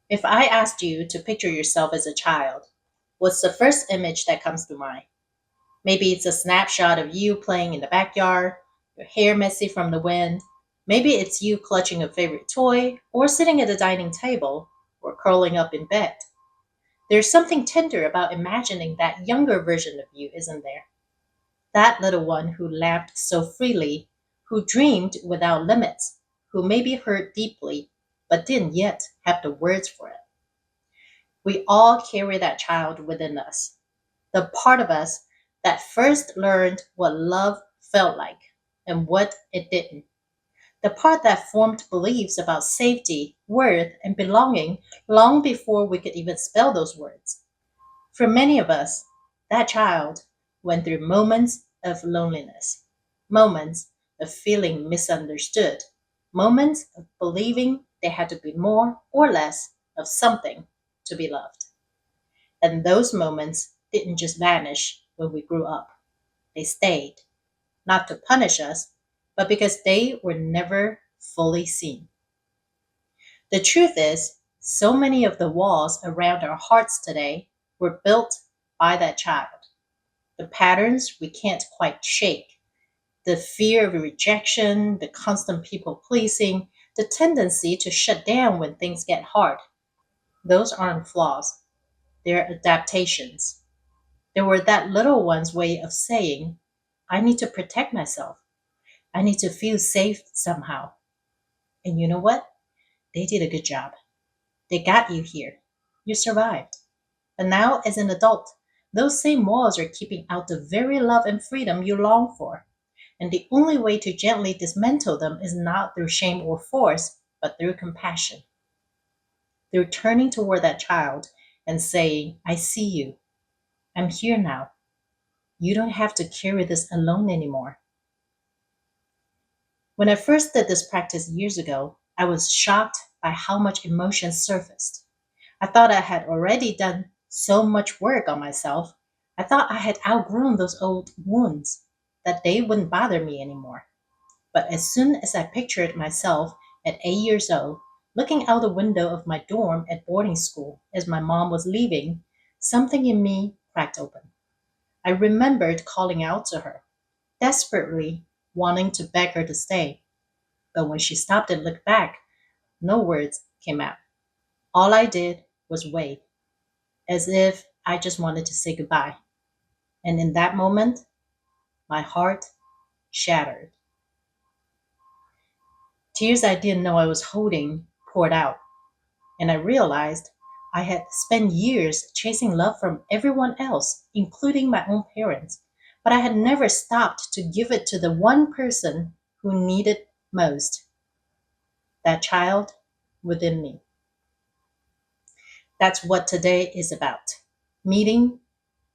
If I asked you to picture yourself as a child, what's the first image that comes to mind? Maybe it's a snapshot of you playing in the backyard, your hair messy from the wind. Maybe it's you clutching a favorite toy, or sitting at a dining table, or curling up in bed. There's something tender about imagining that younger version of you, isn't there? That little one who laughed so freely, who dreamed without limits, who maybe hurt deeply, but didn't yet have the words for it. We all carry that child within us, the part of us that first learned what love felt like and what it didn't, the part that formed beliefs about safety, worth, and belonging long before we could even spell those words. For many of us, that child went through moments of loneliness, moments of feeling misunderstood, moments of believing they had to be more or less of something to be loved. And those moments didn't just vanish when we grew up, they stayed, not to punish us, but because they were never fully seen. The truth is, so many of the walls around our hearts today were built by that child. The patterns we can't quite shake, the fear of rejection, the constant people pleasing, the tendency to shut down when things get hard. Those aren't flaws, they're adaptations. They were that little one's way of saying, I need to protect myself. I need to feel safe somehow. And you know what? They did a good job. They got you here. You survived. And now, as an adult, those same walls are keeping out the very love and freedom you long for. And the only way to gently dismantle them is not through shame or force, but through compassion. Through turning toward that child and saying, I see you. I'm here now. You don't have to carry this alone anymore. When I first did this practice years ago, I was shocked by how much emotion surfaced. I thought I had already done so much work on myself. I thought I had outgrown those old wounds, that they wouldn't bother me anymore. But as soon as I pictured myself at 8 years old, looking out the window of my dorm at boarding school as my mom was leaving, something in me cracked open. I remembered calling out to her, desperately wanting to beg her to stay. But when she stopped and looked back, no words came out. All I did was wait, as if I just wanted to say goodbye. And in that moment, my heart shattered. Tears I didn't know I was holding poured out, and I realized I had spent years chasing love from everyone else, including my own parents, but I had never stopped to give it to the one person who needed most, that child within me. That's what today is about, meeting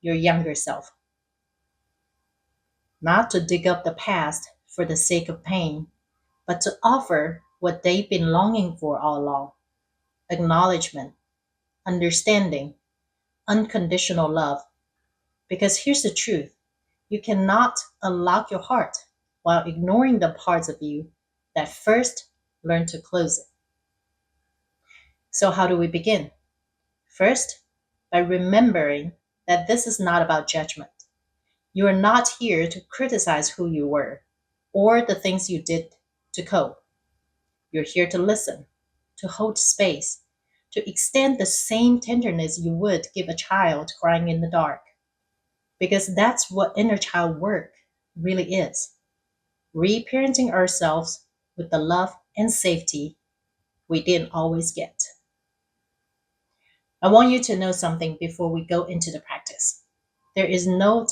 your younger self, not to dig up the past for the sake of pain, but to offer what they've been longing for all along: acknowledgement, understanding, unconditional love. Because here's the truth: you cannot unlock your heart while ignoring the parts of you that first learn to close it. So, how do we begin? First, by remembering that this is not about judgment. You are not here to criticize who you were or the things you did to cope. You're here to listen, to hold space, to extend the same tenderness you would give a child crying in the dark. Because that's what inner child work really is: reparenting ourselves with the love and safety we didn't always get. I want you to know something before we go into the practice. There is no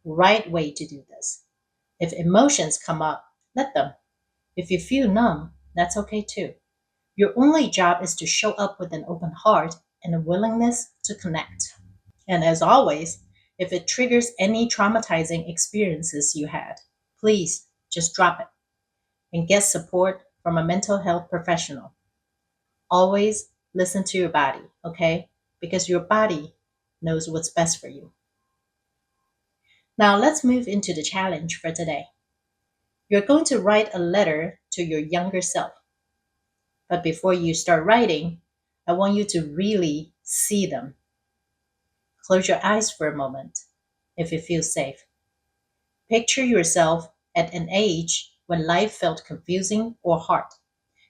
right way to do this. If emotions come up, let them. If you feel numb, that's okay too. Your only job is to show up with an open heart and a willingness to connect. And as always, if it triggers any traumatizing experiences you had, please just drop it and get support from a mental health professional. Always listen to your body, okay? Because your body knows what's best for you. Now let's move into the challenge for today. You're going to write a letter to your younger self. But before you start writing, I want you to really see them. Close your eyes for a moment if it feels safe. Picture yourself at an age when life felt confusing or hard.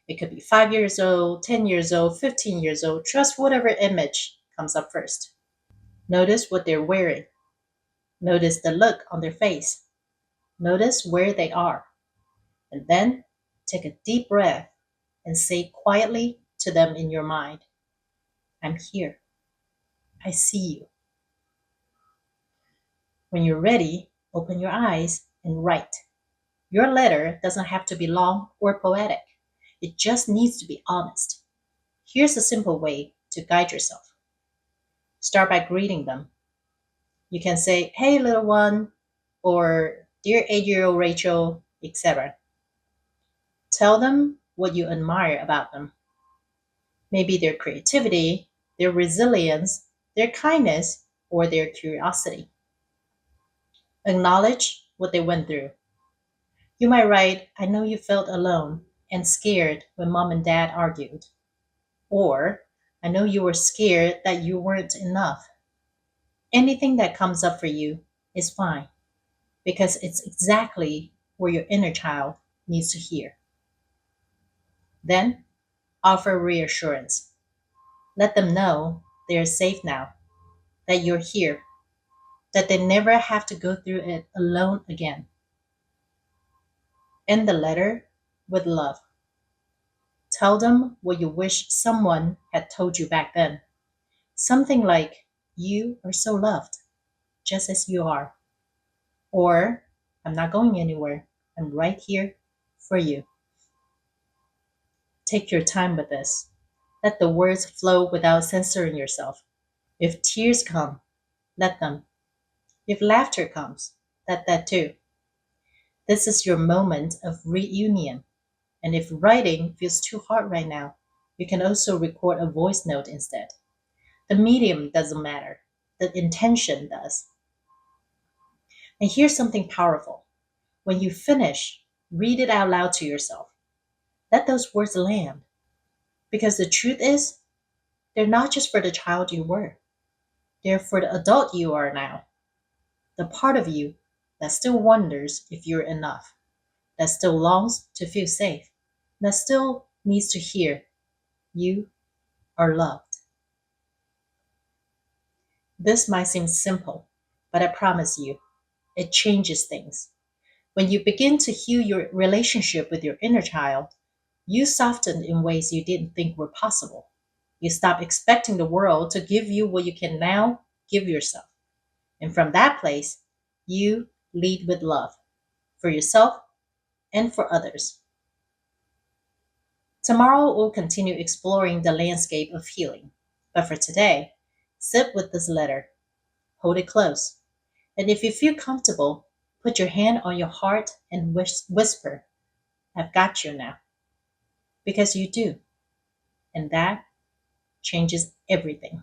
It could be 5 years old, 10 years old, 15 years old. Trust whatever image comes up first. Notice what they're wearing. Notice the look on their face. Notice where they are. And then take a deep breath and say quietly to them in your mind, I'm here. I see you. When you're ready, open your eyes and write. Your letter doesn't have to be long or poetic. It just needs to be honest. Here's a simple way to guide yourself. Start by greeting them. You can say, hey, little one, or dear 8 year old Rachel, etc. Tell them what you admire about them. Maybe their creativity, their resilience, their kindness, or their curiosity. Acknowledge what they went through. You might write, I know you felt alone and scared when mom and dad argued. Or, I know you were scared that you weren't enough. Anything that comes up for you is fine because it's exactly where your inner child needs to hear. Then, offer reassurance. Let them know they are safe now, that you're here, that they never have to go through it alone again. End the letter with love. Tell them what you wish someone had told you back then. Something like, you are so loved, just as you are. Or, I'm not going anywhere. I'm right here for you. Take your time with this. Let the words flow without censoring yourself. If tears come, let them. If laughter comes, let that too. This is your moment of reunion. And if writing feels too hard right now, you can also record a voice note instead. The medium doesn't matter, the intention does. And here's something powerful. When you finish, read it out loud to yourself. Let those words land. Because the truth is, they're not just for the child you were, they're for the adult you are now. The part of you that still wonders if you're enough, that still longs to feel safe, that still needs to hear you are loved. This might seem simple, but I promise you, it changes things. When you begin to heal your relationship with your inner child, you soften in ways you didn't think were possible. You stop expecting the world to give you what you can now give yourself. And from that place, you lead with love for yourself and for others. Tomorrow, we'll continue exploring the landscape of healing. But for today, sit with this letter, hold it close, and if you feel comfortable, put your hand on your heart and whisper, I've got you now. Because you do. And that changes everything.